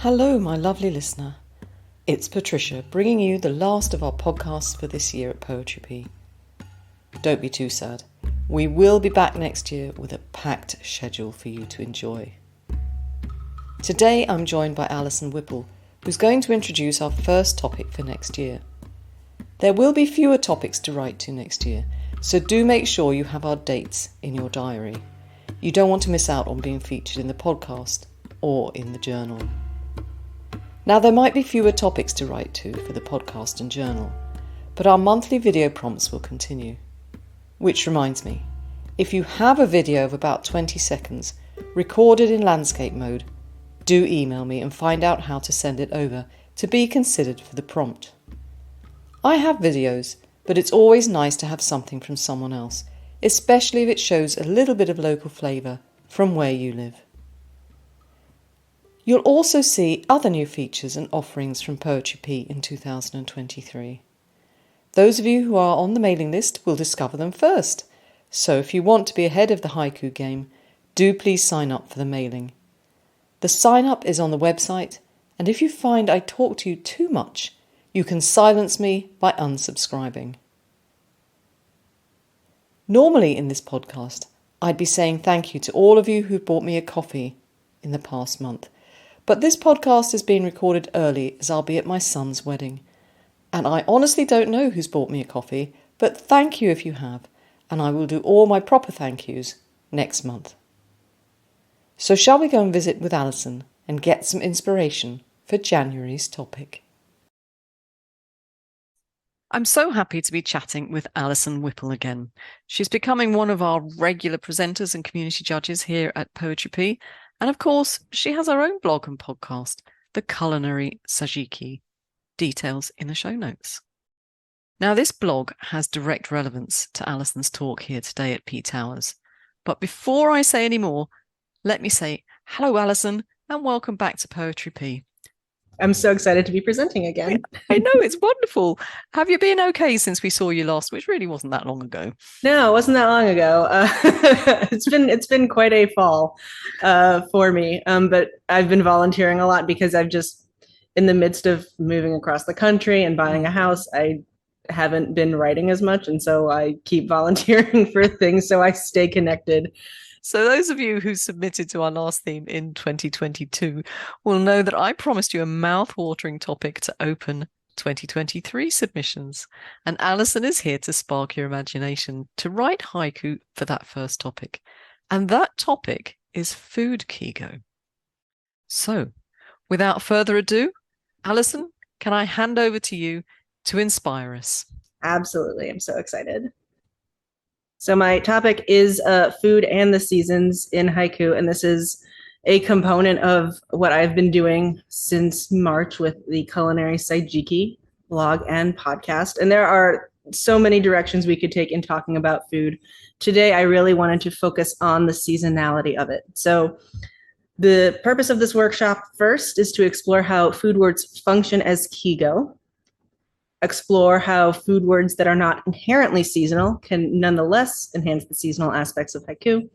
Hello, my lovely listener. It's Patricia, bringing you the last of our podcasts for this year at Poetry P. Don't be too sad. We will be back next year with a packed schedule for you to enjoy. Today I'm joined by Alison Whipple, who's going to introduce our first topic for next year. There will be fewer topics to write to next year, so do make sure you have our dates in your diary. You don't want to miss out on being featured in the podcast or in the journal. Now, there might be fewer topics to write to for the podcast and journal, but our monthly video prompts will continue. Which reminds me, if you have a video of about 20 seconds recorded in landscape mode, do email me and find out how to send it over to be considered for the prompt. I have videos, but it's always nice to have something from someone else, especially if it shows a little bit of local flavour from where you live. You'll also see other new features and offerings from Poetry P in 2023. Those of you who are on the mailing list will discover them first, so if you want to be ahead of the Haiku game, do please sign up for the mailing. The sign up is on the website, and if you find I talk to you too much, you can silence me by unsubscribing. Normally in this podcast, I'd be saying thank you to all of you who've bought me a coffee in the past month. But this podcast is being recorded early as I'll be at my son's wedding. And I honestly don't know who's bought me a coffee, but thank you if you have, and I will do all my proper thank yous next month. So shall we go and visit with Alison and get some inspiration for January's topic? I'm so happy to be chatting with Alison Whipple again. She's becoming one of our regular presenters and community judges here at Poetry P. And of course, she has her own blog and podcast, The Culinary Sajiki. Details in the show notes. Now, this blog has direct relevance to Alison's talk here today at P Towers. But before I say any more, let me say hello, Alison, and welcome back to Poetry P. I'm so excited to be presenting again. I know, it's wonderful. Have you been okay since we saw you last, which really wasn't that long ago? No, it wasn't that long ago. It's been quite a fall for me, but I've been volunteering a lot because I've just, in the midst of moving across the country and buying a house, I haven't been writing as much, and so I keep volunteering for things so I stay connected. So those of you who submitted to our last theme in 2022 will know that I promised you a mouth-watering topic to open 2023 submissions. And Alison is here to spark your imagination to write haiku for that first topic. And that topic is food kigo. So, without further ado, Alison, can I hand over to you to inspire us? Absolutely. I'm so excited. So my topic is food and the seasons in haiku, and this is a component of what I've been doing since March with the Culinary Sajiki blog and podcast. And there are so many directions we could take in talking about food. Today, I really wanted to focus on the seasonality of it. So the purpose of this workshop first is to explore how food words function as kigo, explore how food words that are not inherently seasonal can nonetheless enhance the seasonal aspects of haiku,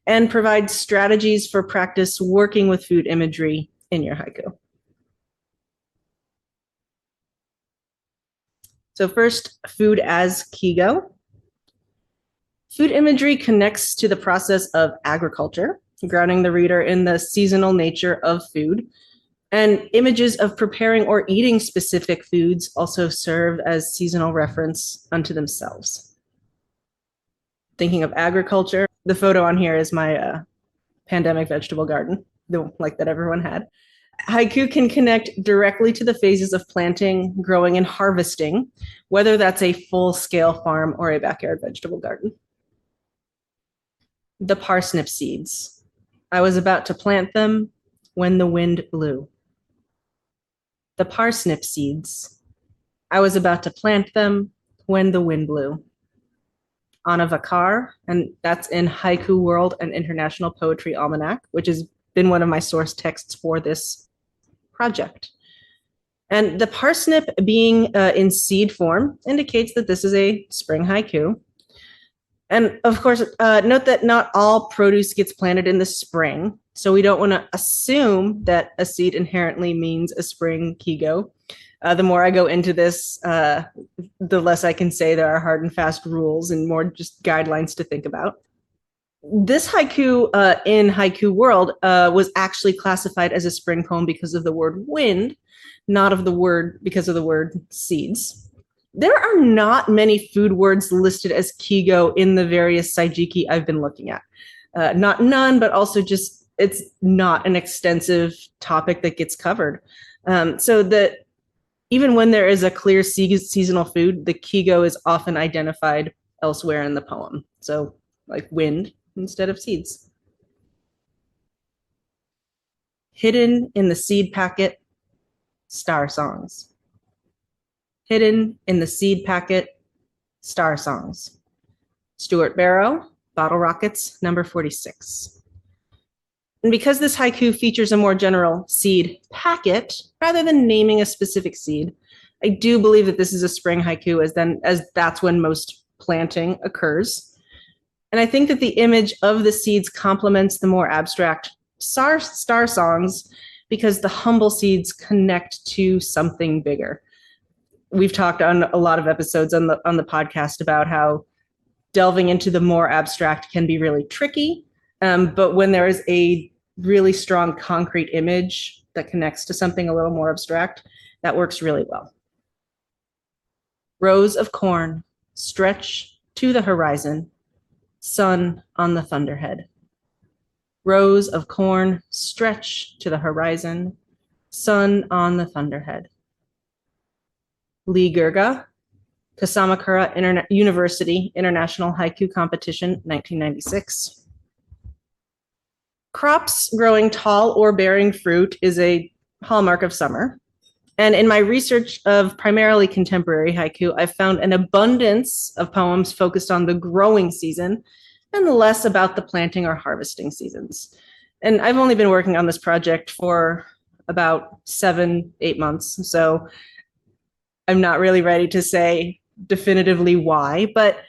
and provide strategies for practice working with food imagery in your haiku. So first, food as kigo. Food imagery connects to the process of agriculture, grounding the reader in the seasonal nature of food. And images of preparing or eating specific foods also serve as seasonal reference unto themselves. Thinking of agriculture, the photo on here is my pandemic vegetable garden, the like that everyone had. Haiku can connect directly to the phases of planting, growing, and harvesting, whether that's a full-scale farm or a backyard vegetable garden. The parsnip seeds. I was about to plant them when the wind blew. The parsnip seeds. I was about to plant them when the wind blew. Anna Vakar, and that's in Haiku World and International Poetry Almanac, which has been one of my source texts for this project. And the parsnip being in seed form indicates that this is a spring haiku. And of course, note that not all produce gets planted in the spring. So we don't want to assume that a seed inherently means a spring kigo. The more I go into this, the less I can say there are hard and fast rules and more just guidelines to think about. This haiku in Haiku World was actually classified as a spring poem because of the word wind, not of the word because of the word seeds. There are not many food words listed as kigo in the various saijiki I've been looking at. Not none, but also just it's not an extensive topic that gets covered. So that even when there is a clear seasonal food, the kigo is often identified elsewhere in the poem. So like wind instead of seeds. Hidden in the seed packet, star songs. Hidden in the seed packet, star songs. Stuart Barrow, Bottle Rockets, number 46. And because this haiku features a more general seed packet, rather than naming a specific seed, I do believe that this is a spring haiku as that's when most planting occurs. And I think that the image of the seeds complements the more abstract star songs because the humble seeds connect to something bigger. We've talked on a lot of episodes on the podcast about how delving into the more abstract can be really tricky. But when there is a really strong concrete image that connects to something a little more abstract, that works really well. Rows of corn stretch to the horizon, sun on the thunderhead. Rows of corn stretch to the horizon, sun on the thunderhead. Lee Gurga, Kasamakura University International Haiku Competition, 1996. Crops growing tall or bearing fruit is a hallmark of summer. And in my research of primarily contemporary haiku, I've found an abundance of poems focused on the growing season and less about the planting or harvesting seasons. And I've only been working on this project for about 7-8 months. So I'm not really ready to say definitively why, but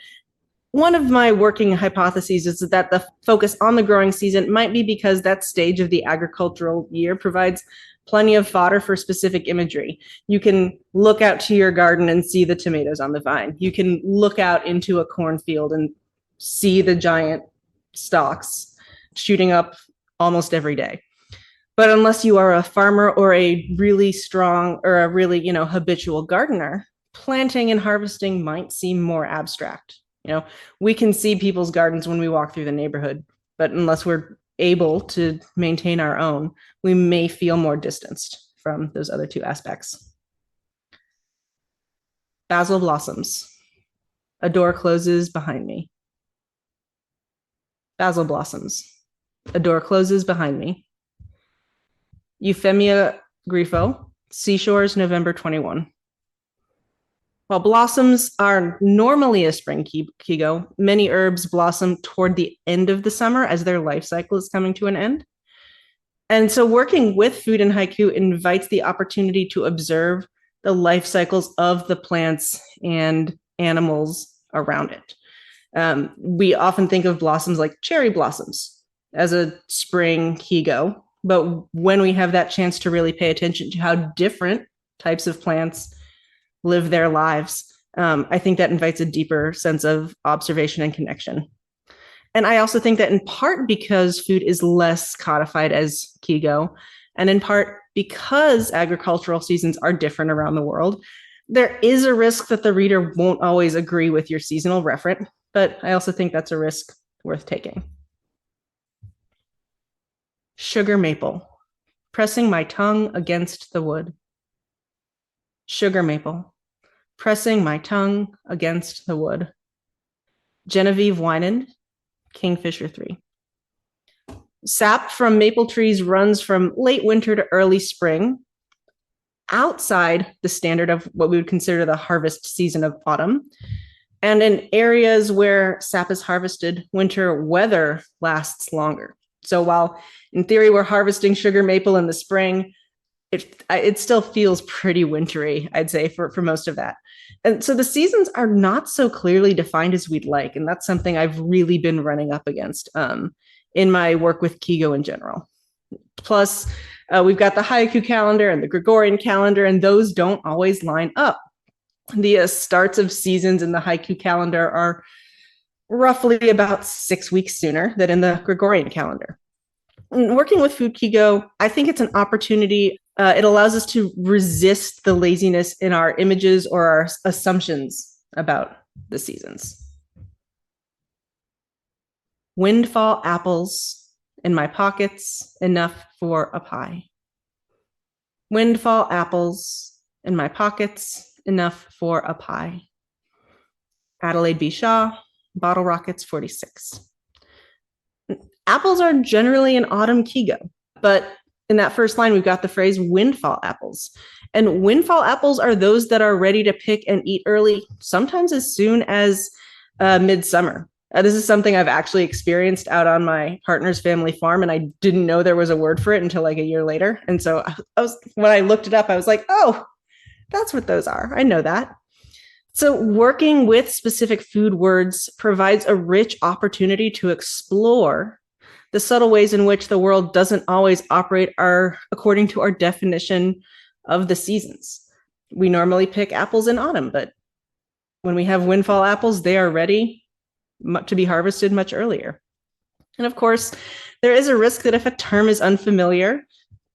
one of my working hypotheses is that the focus on the growing season might be because that stage of the agricultural year provides plenty of fodder for specific imagery. You can look out to your garden and see the tomatoes on the vine. You can look out into a cornfield and see the giant stalks shooting up almost every day. But unless you are a farmer or a really strong or a really, habitual gardener, planting and harvesting might seem more abstract. We can see people's gardens when we walk through the neighborhood, but unless we're able to maintain our own, we may feel more distanced from those other two aspects. Basil blossoms. A door closes behind me. Basil blossoms. A door closes behind me. Euphemia Grifo, Seashores, November 21. While blossoms are normally a spring kigo, many herbs blossom toward the end of the summer as their life cycle is coming to an end. And so working with food and haiku invites the opportunity to observe the life cycles of the plants and animals around it. We often think of blossoms like cherry blossoms as a spring kigo, but when we have that chance to really pay attention to how different types of plants live their lives, I think that invites a deeper sense of observation and connection. And I also think that in part because food is less codified as kigo, and in part because agricultural seasons are different around the world, there is a risk that the reader won't always agree with your seasonal referent, but I also think that's a risk worth taking. Sugar maple, pressing my tongue against the wood. Sugar maple, pressing my tongue against the wood. Genevieve Winand, Kingfisher 3. Sap from maple trees runs from late winter to early spring, outside the standard of what we would consider the harvest season of autumn. And in areas where sap is harvested, winter weather lasts longer. So while in theory we're harvesting sugar maple in the spring, it still feels pretty wintry, I'd say, for most of that. And so the seasons are not so clearly defined as we'd like, and that's something I've really been running up against in my work with Kigo in general. Plus, we've got the Haiku calendar and the Gregorian calendar, and those don't always line up. The starts of seasons in the Haiku calendar are roughly about 6 weeks sooner than in the Gregorian calendar. And working with Food Kigo, I think it's an opportunity. It allows us to resist the laziness in our images or our assumptions about the seasons. Windfall apples in my pockets, enough for a pie. Windfall apples in my pockets, enough for a pie. Adelaide B. Shaw, Bottle Rockets 46. Apples are generally an autumn Kigo, but in that first line, we've got the phrase windfall apples. And windfall apples are those that are ready to pick and eat early, sometimes as soon as midsummer. This is something I've actually experienced out on my partner's family farm, and I didn't know there was a word for it until like a year later. And so when I looked it up, I was like, oh, that's what those are. I know that. So working with specific food words provides a rich opportunity to explore the subtle ways in which the world doesn't always operate according to our definition of the seasons. We normally pick apples in autumn, but when we have windfall apples, they are ready to be harvested much earlier. And of course, there is a risk that if a term is unfamiliar,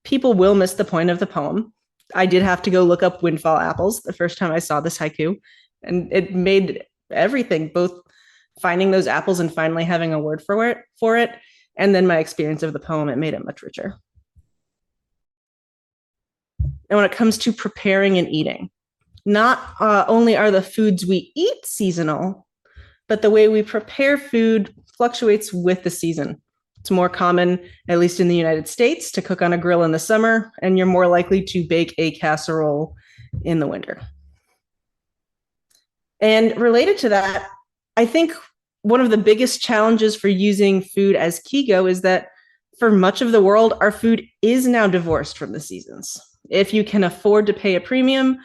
people will miss the point of the poem. I did have to go look up windfall apples the first time I saw this haiku, and it made everything, both finding those apples and finally having a word for it, and then my experience of the poem, it made it much richer. And when it comes to preparing and eating, not only are the foods we eat seasonal, but the way we prepare food fluctuates with the season. It's more common, at least in the United States, to cook on a grill in the summer, and you're more likely to bake a casserole in the winter. And related to that, I think one of the biggest challenges for using food as Kigo is that for much of the world, our food is now divorced from the seasons. If you can afford to pay a premium,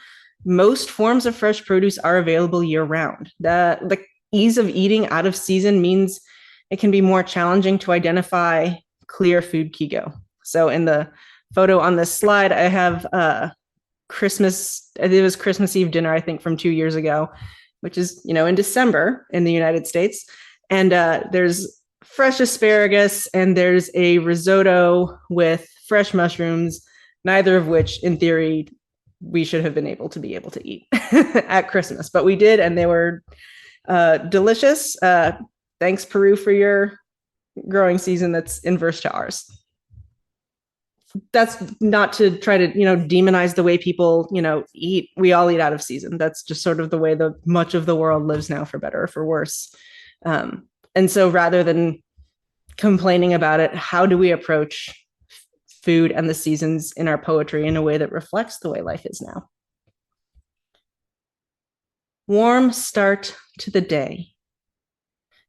most forms of fresh produce are available year-round. The ease of eating out of season means it can be more challenging to identify clear food Kigo. So in the photo on this slide, I have Christmas, it was Christmas Eve dinner, I think, from 2 years ago, which is, in December in the United States. And there's fresh asparagus and there's a risotto with fresh mushrooms, neither of which, in theory, we should have been able to eat at Christmas. But we did, and they were delicious. Thanks, Peru, for your growing season that's inverse to ours. That's not to try to, demonize the way people, eat. We all eat out of season. That's just sort of the way much of the world lives now, for better or for worse. And so rather than complaining about it, how do we approach food and the seasons in our poetry in a way that reflects the way life is now? Warm start to the day.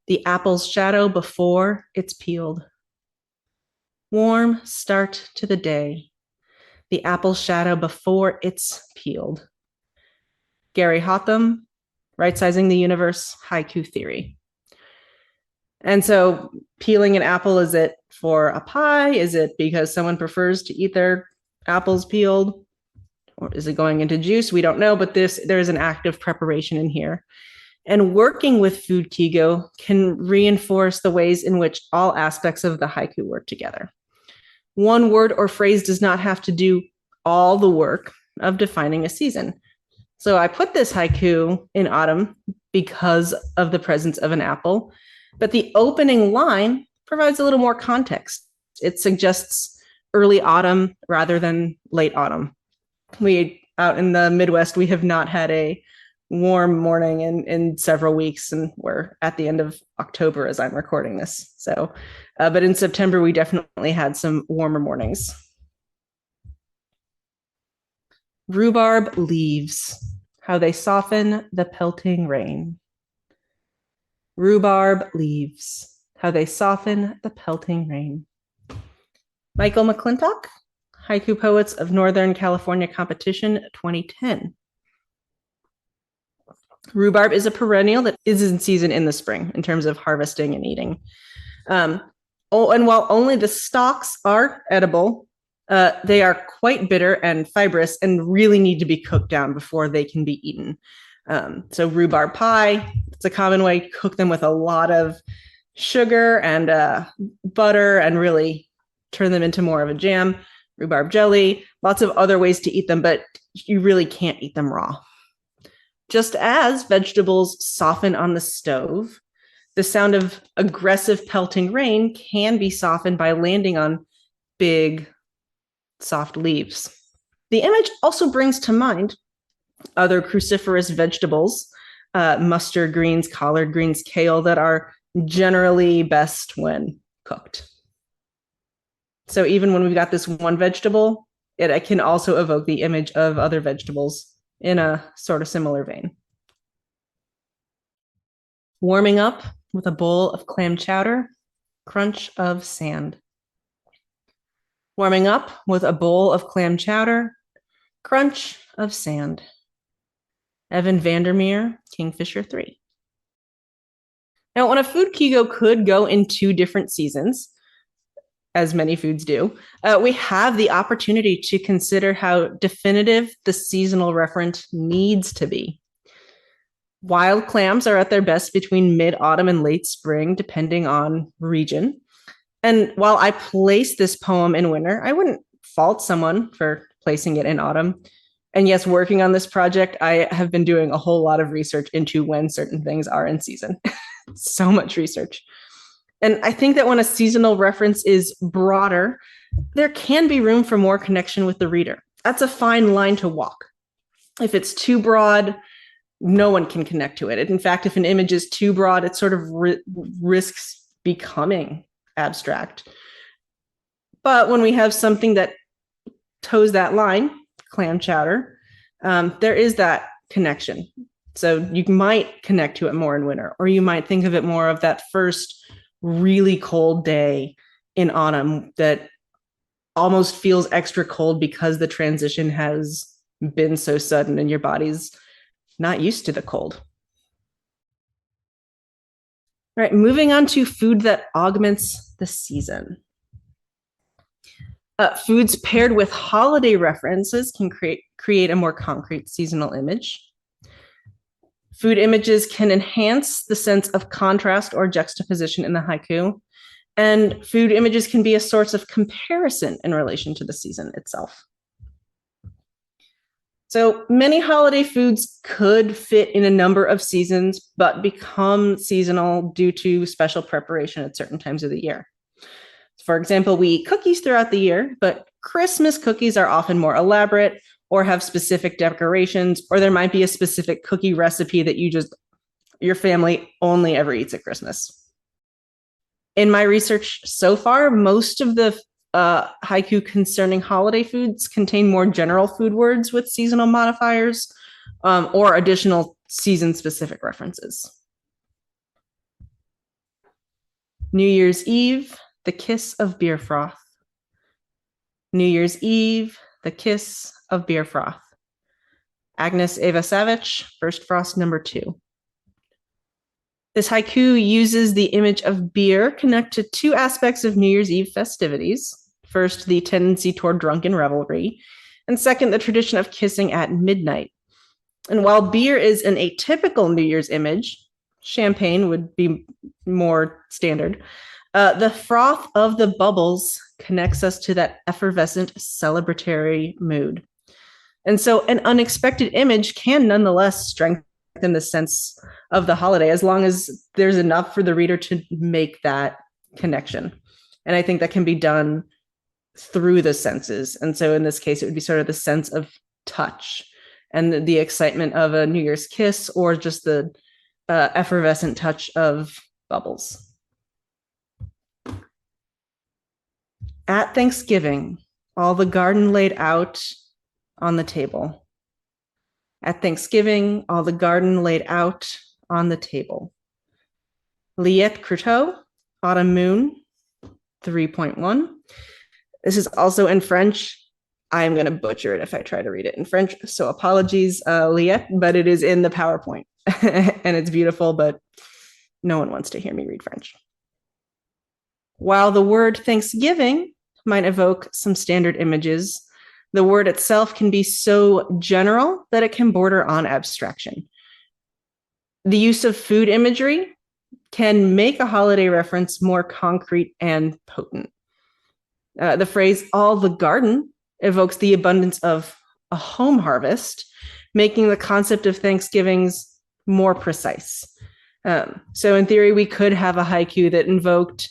The apple's shadow before it's peeled. Warm start to the day. The apple's shadow before it's peeled. Gary Hotham, Right-Sizing the Universe, Haiku Theory. And so peeling an apple, is it for a pie? Is it because someone prefers to eat their apples peeled? Or is it going into juice? We don't know, but there is an active preparation in here. And working with food Kigo can reinforce the ways in which all aspects of the haiku work together. One word or phrase does not have to do all the work of defining a season. So I put this haiku in autumn because of the presence of an apple, but the opening line provides a little more context. It suggests early autumn rather than late autumn. Out in the Midwest, we have not had a warm morning in several weeks, and we're at the end of October as I'm recording this. So, but in September, we definitely had some warmer mornings. Rhubarb leaves, how they soften the pelting rain. Rhubarb leaves, how they soften the pelting rain. Michael McClintock, Haiku Poets of Northern California Competition 2010. Rhubarb is a perennial that is in season in the spring in terms of harvesting and eating. And while only the stalks are edible, they are quite bitter and fibrous and really need to be cooked down before they can be eaten. So rhubarb pie, it's a common way to cook them with a lot of sugar and butter and really turn them into more of a jam. Rhubarb jelly, lots of other ways to eat them, but you really can't eat them raw. Just as vegetables soften on the stove, the sound of aggressive pelting rain can be softened by landing on big, soft leaves. The image also brings to mind other cruciferous vegetables, mustard greens, collard greens, kale, that are generally best when cooked. So even when we've got this one vegetable, it can also evoke the image of other vegetables in a sort of similar vein. Warming up with a bowl of clam chowder, crunch of sand. Warming up with a bowl of clam chowder, crunch of sand. Evan Vandermeer, Kingfisher 3. Now, when a food kigo could go in 2 different seasons, as many foods do, we have the opportunity to consider how definitive the seasonal referent needs to be. Wild clams are at their best between mid-autumn and late spring, depending on region. And while I place this poem in winter, I wouldn't fault someone for placing it in autumn. And yes, working on this project, I have been doing a whole lot of research into when certain things are in season. So much research. And I think that when a seasonal reference is broader, there can be room for more connection with the reader. That's a fine line to walk. If it's too broad, no one can connect to it. In fact, if an image is too broad, it sort of risks becoming abstract. But when we have something that toes that line, clam chowder, there is that connection. So you might connect to it more in winter, or you might think of it more of that first really cold day in autumn that almost feels extra cold because the transition has been so sudden and your body's not used to the cold. All right, moving on to food that augments the season. Foods paired with holiday references can create a more concrete seasonal image. Food images can enhance the sense of contrast or juxtaposition in the haiku, and food images can be a source of comparison in relation to the season itself. So many holiday foods could fit in a number of seasons, but become seasonal due to special preparation at certain times of the year. For example, we eat cookies throughout the year, but Christmas cookies are often more elaborate or have specific decorations, or there might be a specific cookie recipe that your family only ever eats at Christmas. In my research so far, most of the haiku concerning holiday foods contain more general food words with seasonal modifiers or additional season-specific references. New Year's Eve, the kiss of beer froth. New Year's Eve, the kiss of beer froth. Agnes Eva Savich, First Frost #2. This haiku uses the image of beer connect to 2 aspects of New Year's Eve festivities. First, the tendency toward drunken revelry, and second, the tradition of kissing at midnight. And while beer is an atypical New Year's image, champagne would be more standard, the froth of the bubbles connects us to that effervescent celebratory mood. And so an unexpected image can nonetheless strengthen the sense of the holiday as long as there's enough for the reader to make that connection. And I think that can be done through the senses. And so in this case, it would be sort of the sense of touch and the excitement of a New Year's kiss, or just the effervescent touch of bubbles. At Thanksgiving, all the garden laid out on the table. At Thanksgiving, all the garden laid out on the table. Liette Croteau, Autumn Moon, 3.1. This is also in French. I am going to butcher it if I try to read it in French. So apologies, Liette, but it is in the PowerPoint and it's beautiful, but no one wants to hear me read French. While the word Thanksgiving might evoke some standard images, the word itself can be so general that it can border on abstraction. The use of food imagery can make a holiday reference more concrete and potent. The phrase all the garden evokes the abundance of a home harvest, making the concept of Thanksgivings more precise. So in theory, we could have a haiku that invoked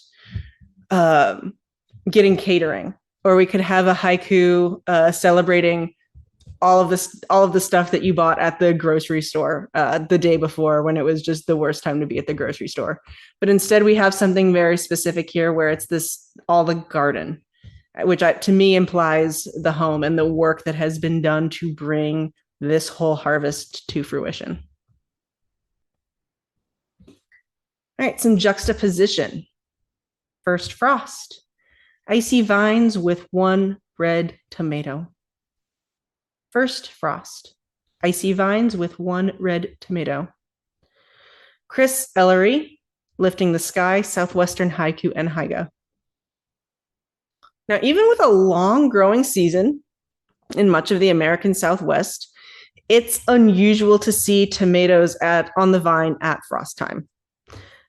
getting catering, or we could have a haiku celebrating all of the stuff that you bought at the grocery store the day before when it was just the worst time to be at the grocery store. But instead we have something very specific here where it's this all the garden, which to me implies the home and the work that has been done to bring this whole harvest to fruition. All right, some juxtaposition. First frost, icy vines with one red tomato. First frost, icy vines with one red tomato. Chris Ellery, Lifting the Sky, Southwestern Haiku and Haiga. Now, even with a long growing season in much of the American Southwest, it's unusual to see tomatoes on the vine at frost time.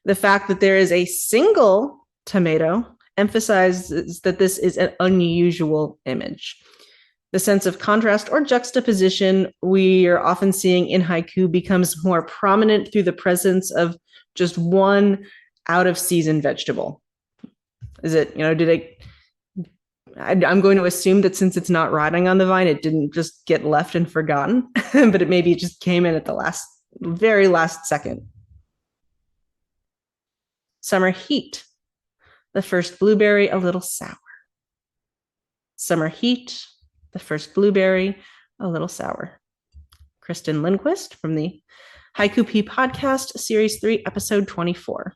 The fact that there is a single tomato emphasizes that this is an unusual image. The sense of contrast or juxtaposition we are often seeing in haiku becomes more prominent through the presence of just one out-of-season vegetable. Is it, I'm going to assume that since it's not rotting on the vine, it didn't just get left and forgotten, but it maybe just came in at the very last second. Summer heat. The first blueberry, a little sour. Summer heat. The first blueberry, a little sour. Kristen Lindquist from the Haiku P podcast, series 3, episode 24.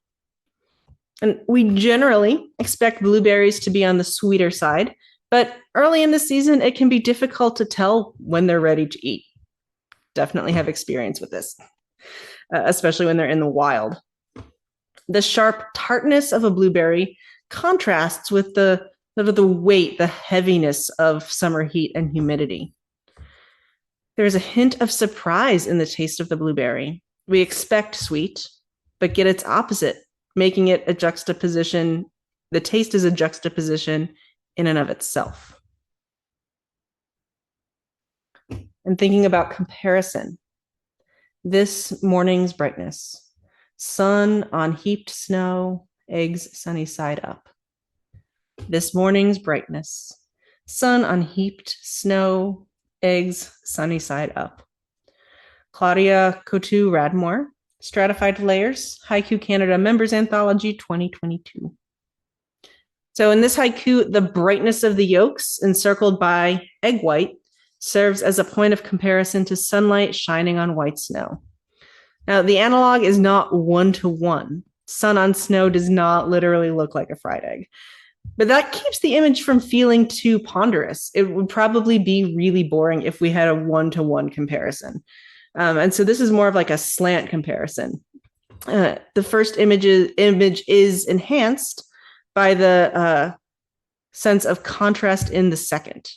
And we generally expect blueberries to be on the sweeter side, but early in the season, it can be difficult to tell when they're ready to eat. Definitely have experience with this, especially when they're in the wild. The sharp tartness of a blueberry contrasts with the weight, the heaviness of summer heat and humidity. There's a hint of surprise in the taste of the blueberry. We expect sweet, but get its opposite, making it a juxtaposition. The taste is a juxtaposition in and of itself. And thinking about comparison, this morning's brightness, sun on heaped snow, eggs sunny side up. This morning's brightness, sun on heaped snow, eggs sunny side up. Claudia Coutu-Radmore, Stratified Layers, Haiku Canada Members Anthology 2022. So in this haiku, the brightness of the yolks encircled by egg white serves as a point of comparison to sunlight shining on white snow. Now, the analog is not 1-to-1. Sun on snow does not literally look like a fried egg. But that keeps the image from feeling too ponderous. It would probably be really boring if we had a 1-to-1 comparison. And so this is more of like a slant comparison. The first image is enhanced by the sense of contrast in the second.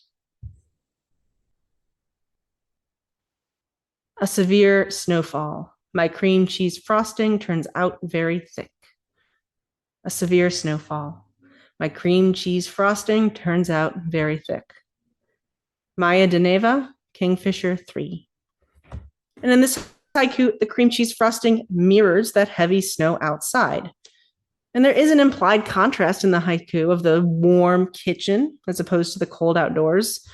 A severe snowfall. My cream cheese frosting turns out very thick. A severe snowfall. My cream cheese frosting turns out very thick. Maya Deneva, Kingfisher 3. And in this haiku, the cream cheese frosting mirrors that heavy snow outside. And there is an implied contrast in the haiku of the warm kitchen as opposed to the cold outdoors.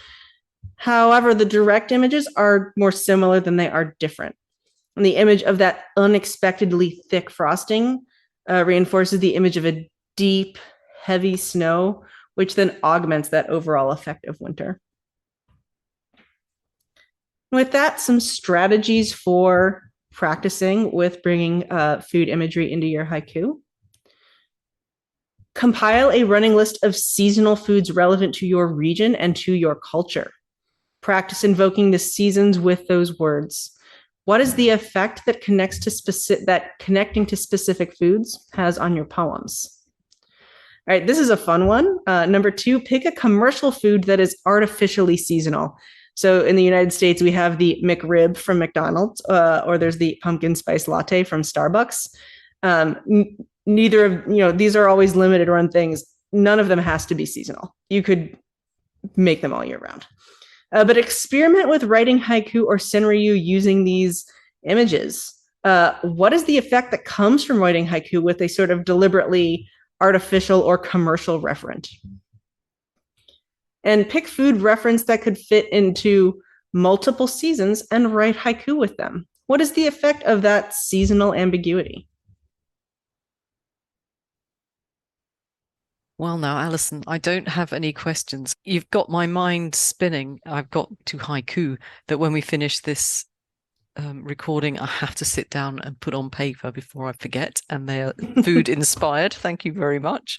However, the direct images are more similar than they are different. And the image of that unexpectedly thick frosting reinforces the image of a deep, heavy snow, which then augments that overall effect of winter. With that, some strategies for practicing with bringing food imagery into your haiku. Compile a running list of seasonal foods relevant to your region and to your culture. Practice invoking the seasons with those words. What is the effect that connecting to specific foods has on your poems? All right, this is a fun one. Number 2, pick a commercial food that is artificially seasonal. So in the United States, we have the McRib from McDonald's, or there's the pumpkin spice latte from Starbucks. Neither of, these are always limited run things. None of them has to be seasonal. You could make them all year round. But experiment with writing haiku or senryu using these images. What is the effect that comes from writing haiku with a sort of deliberately artificial or commercial referent? And pick food reference that could fit into multiple seasons and write haiku with them. What is the effect of that seasonal ambiguity? Well, now, Alison, I don't have any questions. You've got my mind spinning. I've got to haiku that when we finish this recording, I have to sit down and put on paper before I forget. And they're food inspired. Thank you very much.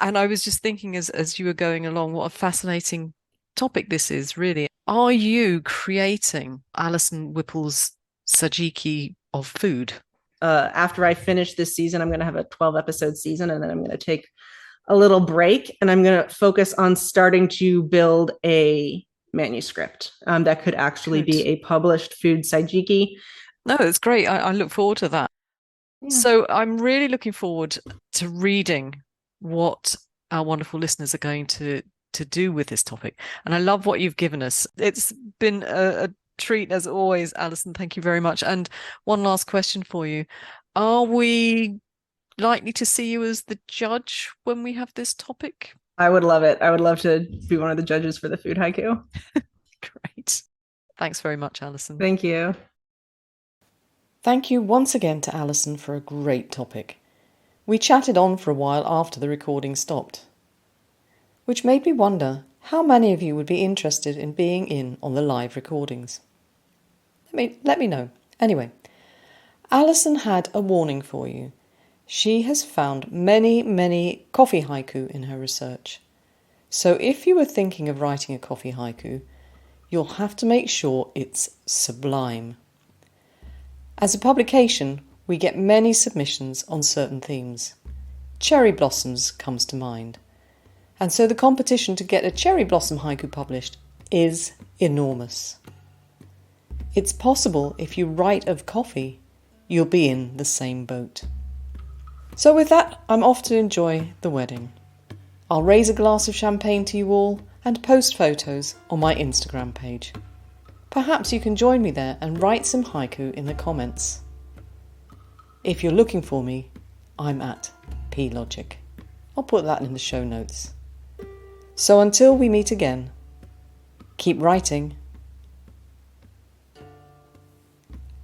And I was just thinking as you were going along, what a fascinating topic this is, really. Are you creating Alison Whipple's Sajiki of food? After I finish this season, I'm going to have a 12-episode season, and then I'm going to take a little break, and I'm going to focus on starting to build a manuscript that could actually be a published food Saijiki. No, it's great. I look forward to that. Yeah. So I'm really looking forward to reading what our wonderful listeners are going to do with this topic. And I love what you've given us. It's been a treat as always, Alison. Thank you very much. And one last question for you. Are we likely to see you as the judge when we have this topic? I would love it. I would love to be one of the judges for the food haiku. Great. Thanks very much, Alison. Thank you. Thank you once again to Alison for a great topic. We chatted on for a while after the recording stopped, which made me wonder how many of you would be interested in being in on the live recordings. Let me know. Anyway, Alison had a warning for you. She has found many, many coffee haiku in her research. So if you were thinking of writing a coffee haiku, you'll have to make sure it's sublime. As a publication, we get many submissions on certain themes. Cherry blossoms comes to mind. And so the competition to get a cherry blossom haiku published is enormous. It's possible if you write of coffee, you'll be in the same boat. So with that, I'm off to enjoy the wedding. I'll raise a glass of champagne to you all and post photos on my Instagram page. Perhaps you can join me there and write some haiku in the comments. If you're looking for me, I'm at PLogic. I'll put that in the show notes. So until we meet again, keep writing.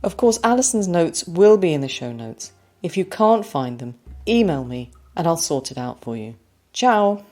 Of course, Alison's notes will be in the show notes. If you can't find them, email me and I'll sort it out for you. Ciao!